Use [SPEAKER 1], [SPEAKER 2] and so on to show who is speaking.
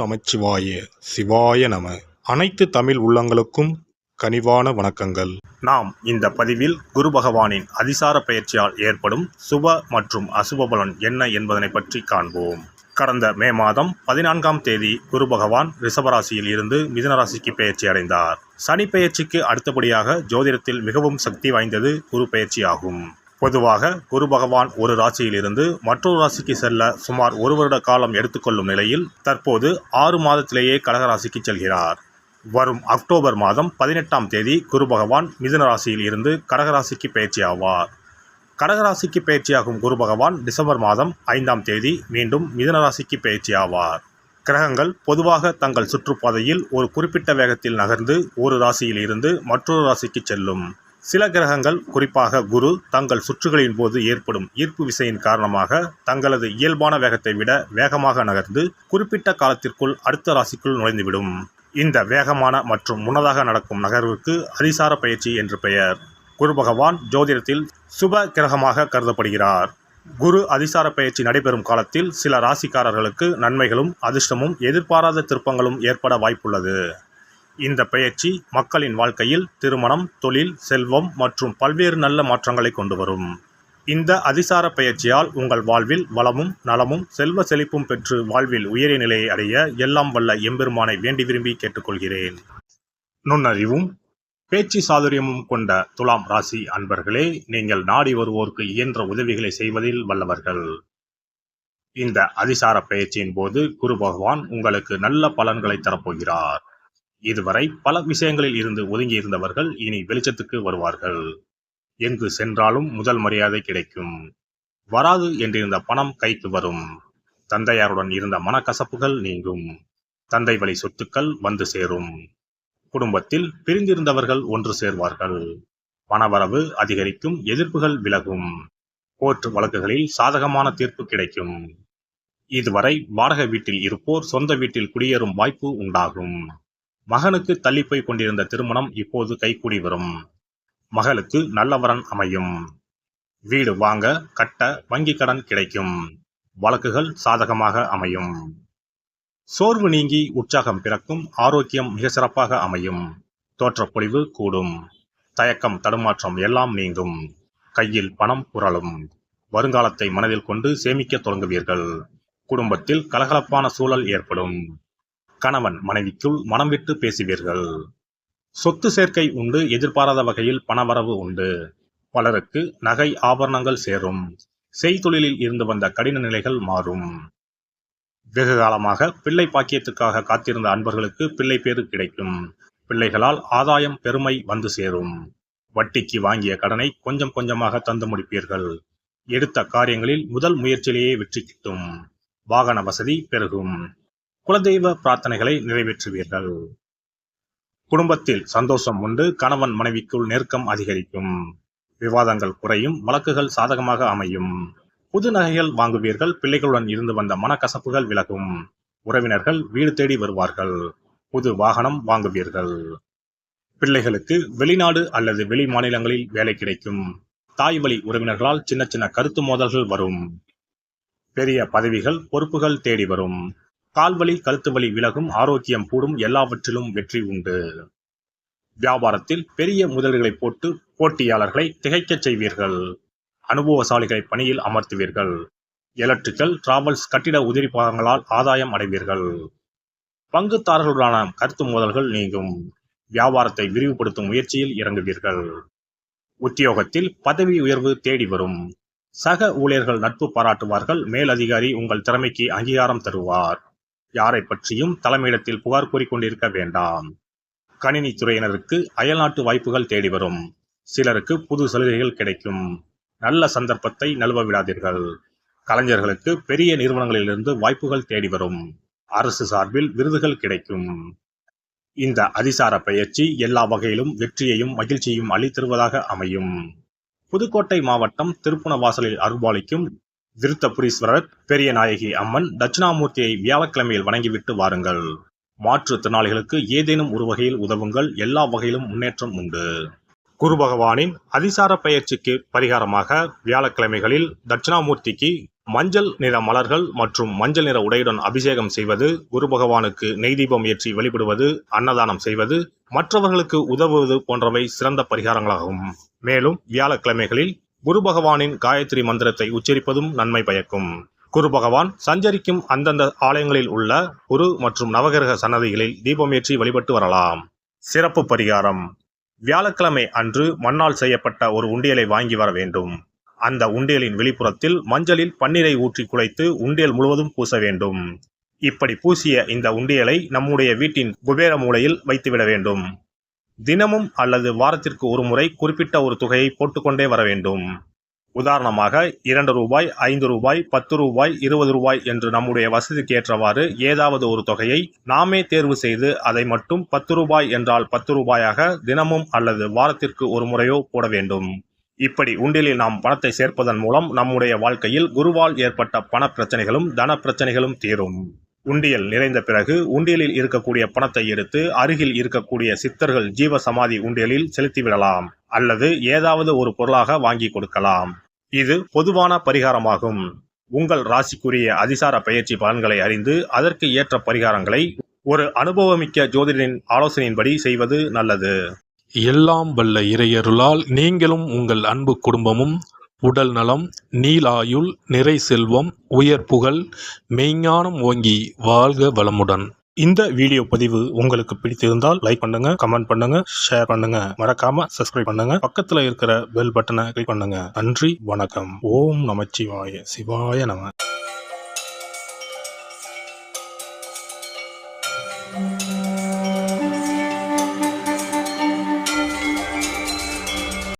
[SPEAKER 1] நமச்சிவாய சிவாய நம. அனைத்து தமிழ் உள்ளங்களுக்கும் கனிவான வணக்கங்கள். நாம் இந்த பதிவில் குரு பகவானின் அதிசார பயிற்சியால் ஏற்படும் சுப மற்றும் அசுப பலன் என்ன என்பதனை பற்றி காண்போம். கடந்த மே மாதம் 14ஆம் தேதி குரு பகவான் ரிஷபராசியில் இருந்து மிதுன ராசிக்கு பயிற்சி அடைந்தார். சனி பயிற்சிக்கு அடுத்தபடியாக ஜோதிடத்தில் மிகவும் சக்தி வாய்ந்தது குரு பயிற்சி ஆகும். பொதுவாக குரு பகவான் ஒரு ராசியில் இருந்து மற்றொரு ராசிக்கு செல்ல சுமார் 1 வருட காலம் எடுத்துக்கொள்ளும் நிலையில் தற்போது 6 மாதத்திலேயே கடகராசிக்கு செல்கிறார். வரும் அக்டோபர் மாதம் 18ஆம் தேதி குரு பகவான் மிதுன ராசியில் இருந்து கடகராசிக்கு பயிற்சி ஆவார். கடகராசிக்கு பயிற்சியாகும் குரு பகவான் டிசம்பர் மாதம் 5ஆம் தேதி மீண்டும் மிதுன ராசிக்கு பயிற்சி ஆவார். கிரகங்கள் பொதுவாக தங்கள் சுற்றுப்பாதையில் ஒரு குறிப்பிட்ட வேகத்தில் நகர்ந்து ஒரு ராசியில் இருந்து மற்றொரு ராசிக்கு செல்லும். சில கிரகங்கள், குறிப்பாக குரு, தங்கள் சுற்றுகளின் போது ஏற்படும் ஈர்ப்பு விசையின் காரணமாக தங்களது இயல்பான வேகத்தை விட வேகமாக நகர்ந்து குறிப்பிட்ட காலத்திற்குள் அடுத்த ராசிக்குள் நுழைந்துவிடும். இந்த வேகமான மற்றும் முன்னதாக நடக்கும் நகர்வுக்கு அதிசார பயிற்சி என்று பெயர். குரு பகவான் ஜோதிடத்தில் சுப கிரகமாக கருதப்படுகிறார். குரு அதிசார பயிற்சி நடைபெறும் காலத்தில் சில ராசிக்காரர்களுக்கு நன்மைகளும் அதிர்ஷ்டமும் எதிர்பாராத திருப்பங்களும் ஏற்பட வாய்ப்புள்ளது. இந்த பயிற்சி மக்களின் வாழ்க்கையில் திருமணம், தொழில், செல்வம் மற்றும் பல்வேறு நல்ல மாற்றங்களை கொண்டு வரும். இந்த அதிசார பயிற்சியால் உங்கள் வாழ்வில் வளமும் நலமும் செல்வ செழிப்பும் பெற்று வாழ்வில் உயரிய நிலையை அடைய எல்லாம் வல்ல எம்பெருமானை வேண்டி விரும்பி கேட்டுக்கொள்கிறேன். நுண்ணறிவும் பேச்சு சாதுரியமும் கொண்ட துலாம் ராசி அன்பர்களே, நீங்கள் நாடி வருவோருக்கு இயன்ற உதவிகளை செய்வதில் வல்லவர்கள். இந்த அதிசார பயிற்சியின் போது குரு பகவான் உங்களுக்கு நல்ல பலன்களை தரப்போகிறார். இதுவரை பல விஷயங்களில் இருந்து ஒதுங்கி இருந்தவர்கள் இனி வெளிச்சத்துக்கு வருவார்கள். எங்கு சென்றாலும் முதல் மரியாதை கிடைக்கும். வராது என்றிருந்த பணம் கைக்கு வரும். தந்தையாருடன் இருந்த மனக்கசப்புகள் நீங்கும். தந்தை வழி சொத்துக்கள் வந்து சேரும். குடும்பத்தில் பிரிந்திருந்தவர்கள் ஒன்று சேர்வார்கள். பணவரவு அதிகரிக்கும். எதிர்ப்புகள் விலகும். கோர்ட் வழக்குகளில் சாதகமான தீர்ப்பு கிடைக்கும். இதுவரை வாடகை வீட்டில் இருப்போர் சொந்த வீட்டில் குடியேறும் வாய்ப்பு உண்டாகும். மகனுக்கு தள்ளிப்போய் கொண்டிருந்த திருமணம் இப்போது கைகூடி வரும். மகளுக்கு நல்ல வரன் அமையும். வீடு வாங்க கட்ட வங்கி கடன் கிடைக்கும். வழக்குகள் சாதகமாக அமையும். சோர்வு நீங்கி உற்சாகம் பிறக்கும். ஆரோக்கியம் மிக சிறப்பாக அமையும். தோற்றப்பொழிவு கூடும். தயக்கம் தடுமாற்றம் எல்லாம் நீங்கும். கையில் பணம் புரளும். வருங்காலத்தை மனதில் கொண்டு சேமிக்க தொடங்குவீர்கள். குடும்பத்தில் கலகலப்பான சூழல் ஏற்படும். கணவன் மனைவிக்குள் மனம் விட்டு பேசுவீர்கள். சொத்து சேர்க்கை உண்டு. எதிர்பாராத வகையில் பணவரவு உண்டு. பலருக்கு நகை ஆபரணங்கள் சேரும். செய்தொழிலில் இருந்து வந்த கடின நிலைகள் மாறும். வெகு காலமாக பிள்ளை பாக்கியத்துக்காக காத்திருந்த அன்பர்களுக்கு பிள்ளை பேறு கிடைக்கும். பிள்ளைகளால் ஆதாயம் பெருமை வந்து சேரும். வட்டிக்கு வாங்கிய கடனை கொஞ்சம் கொஞ்சமாக தந்து முடிப்பீர்கள். எடுத்த காரியங்களில் முதல் முயற்சியிலேயே வெற்றி கிட்டும். வாகன வசதி பெருகும். குலதெய்வ பிரார்த்தனைகளை நிறைவேற்றுவீர்கள். குடும்பத்தில் சந்தோஷம் உண்டு. கணவன் மனைவிக்குள் நெருக்கம் அதிகரிக்கும். விவாதங்கள் குறையும். வழக்குகள் சாதகமாக அமையும். புது நகைகள் வாங்குவீர்கள். பிள்ளைகளுடன் இருந்து வந்த மனக்கசப்புகள் விலகும். உறவினர்கள் வீடு தேடி வருவார்கள். புது வாகனம் வாங்குவீர்கள். பிள்ளைகளுக்கு வெளிநாடு அல்லது வெளி மாநிலங்களில் வேலை கிடைக்கும். தாய் வழி உறவினர்களால் சின்ன சின்ன கருத்து மோதல்கள் வரும். பெரிய பதவிகள் பொறுப்புகள் தேடி வரும். கால்வலி கழுத்து வலி விலகும். ஆரோக்கியம் கூடும். எல்லாவற்றிலும் வெற்றி உண்டு. வியாபாரத்தில் பெரிய முதலீடுகளை போட்டு போட்டியாளர்களை திகைக்கச் செய்வீர்கள். அனுபவசாலிகளை பணியில் அமர்த்துவீர்கள். எலக்ட்ரிக்கல், டிராவல்ஸ், கட்டிட உதிரி பாகங்களால் ஆதாயம் அடைவீர்கள். பங்குதாரர்களுடனான கருத்து மோதல்கள் நீங்கும். வியாபாரத்தை விரிவுபடுத்தும் முயற்சியில் இறங்குவீர்கள். உத்தியோகத்தில் பதவி உயர்வு தேடி வரும். சக ஊழியர்கள் நட்பு பாராட்டுவார்கள். மேலதிகாரி உங்கள் திறமைக்கு அங்கீகாரம் தருவார். யாரை பற்றியும் தலைமையிடத்தில் புகார் கூறிக்கொண்டிருக்க வேண்டாம். கணினி துறையினருக்கு அயல்நாட்டு வாய்ப்புகள் தேடி வரும். சிலருக்கு புது சலுகைகள் கிடைக்கும். நல்ல சந்தர்ப்பத்தை நழுவ விடாதீர்கள். கலைஞர்களுக்கு பெரிய நிறுவனங்களிலிருந்து வாய்ப்புகள் தேடி வரும். அரசு சார்பில் விருதுகள் கிடைக்கும். இந்த அதிசார பயிற்சி எல்லா வகையிலும் வெற்றியையும் மகிழ்ச்சியையும் அளித்தருவதாக அமையும். புதுக்கோட்டை மாவட்டம் திருப்புணவாசலில் அருள்பாலிக்கும் விருத்தபுரீஸ்வரர் பெரிய நாயகி அம்மன் தட்சிணாமூர்த்தியை வியாழக்கிழமையில் வணங்கிவிட்டு வாருங்கள். மாற்றுத்திறனாளிகளுக்கு ஏதேனும் ஒரு வகையில் உதவுங்கள். எல்லா வகையிலும் முன்னேற்றம் உண்டு. குரு பகவானின் அதிசார பயிற்சிக்கு பரிகாரமாக வியாழக்கிழமைகளில் தட்சிணாமூர்த்திக்கு மஞ்சள் நிற மலர்கள் மற்றும் மஞ்சள் நிற உடையுடன் அபிஷேகம் செய்வது, குரு பகவானுக்கு நெய் தீபம் ஏற்றி வழிபடுவது, அன்னதானம் செய்வது, மற்றவர்களுக்கு உதவுவது போன்றவை சிறந்த பரிகாரங்களாகும். மேலும் வியாழக்கிழமைகளில் குரு பகவானின் காயத்ரி மந்திரத்தை உச்சரிப்பதும் நன்மை பயக்கும். குரு பகவான் சஞ்சரிக்கும் அந்தந்த ஆலயங்களில் உள்ள குரு மற்றும் நவகிரக சன்னதிகளில் தீபமேற்றி வழிபட்டு வரலாம். சிறப்பு பரிகாரம்: வியாழக்கிழமை அன்று மண்ணால் செய்யப்பட்ட ஒரு உண்டியலை வாங்கி வர வேண்டும். அந்த உண்டியலின் வெளிப்புறத்தில் மஞ்சளில் பன்னீரை ஊற்றி குழைத்து உண்டியல் முழுவதும் பூச வேண்டும். இப்படி பூசிய இந்த உண்டியலை நம்முடைய வீட்டின் குபேர மூலையில் வைத்துவிட வேண்டும். தினமும் அல்லது வாரத்திற்கு ஒரு முறை குறிப்பிட்ட ஒரு தொகையை போட்டுக்கொண்டே வர வேண்டும். உதாரணமாக 2 ரூபாய், 5 ரூபாய், 10 ரூபாய், 20 ரூபாய் என்று நம்முடைய வசதிக்கு ஏற்றவாறு ஏதாவது ஒரு தொகையை நாமே தேர்வு செய்து அதை மட்டும் 10 ரூபாய் என்றால் 10 ரூபாயாக தினமும் அல்லது வாரத்திற்கு ஒரு முறையோ போட வேண்டும். இப்படி உண்டியலில் நாம் பணத்தை சேர்ப்பதன் மூலம் நம்முடைய வாழ்க்கையில் குருவால் ஏற்பட்ட பண பிரச்சனைகளும் தன பிரச்சனைகளும் தீரும். உண்டியல் நிறைந்த பிறகு உண்டியலில் இருக்கக்கூடிய பணத்தை எடுத்து அருகில் இருக்கக்கூடிய சித்தர்கள் ஜீவ சமாதி உண்டியலில் செலுத்திவிடலாம் அல்லது ஏதாவது ஒரு பொருளாக வாங்கி கொடுக்கலாம். இது பொதுவான பரிகாரமாகும். உங்கள் ராசிக்குரிய அதிசார பயிற்சி பலன்களை அறிந்து அதற்கு ஏற்ற பரிகாரங்களை ஒரு அனுபவமிக்க ஜோதிடரின் ஆலோசனையின்படி செய்வது நல்லது.
[SPEAKER 2] எல்லாம் வல்ல இறையருளால் நீங்களும் உங்கள் அன்பு குடும்பமும் உடல் நலம், நீலாயுள், நிறை செல்வம், உயர் புகழ், மெய்ஞானம் ஓங்கி வாழ்க வளமுடன்.
[SPEAKER 1] இந்த வீடியோ பதிவு உங்களுக்கு பிடித்திருந்தால் லைக் பண்ணுங்க, கமெண்ட் பண்ணுங்க, ஷேர் பண்ணுங்க, மறக்காம சப்ஸ்கிரைப் பண்ணுங்க, பக்கத்துல இருக்கிற பெல் பட்டனை கிளிக் பண்ணுங்க. நன்றி, வணக்கம். ஓம் நமச்சிவாய. சிவாய நம.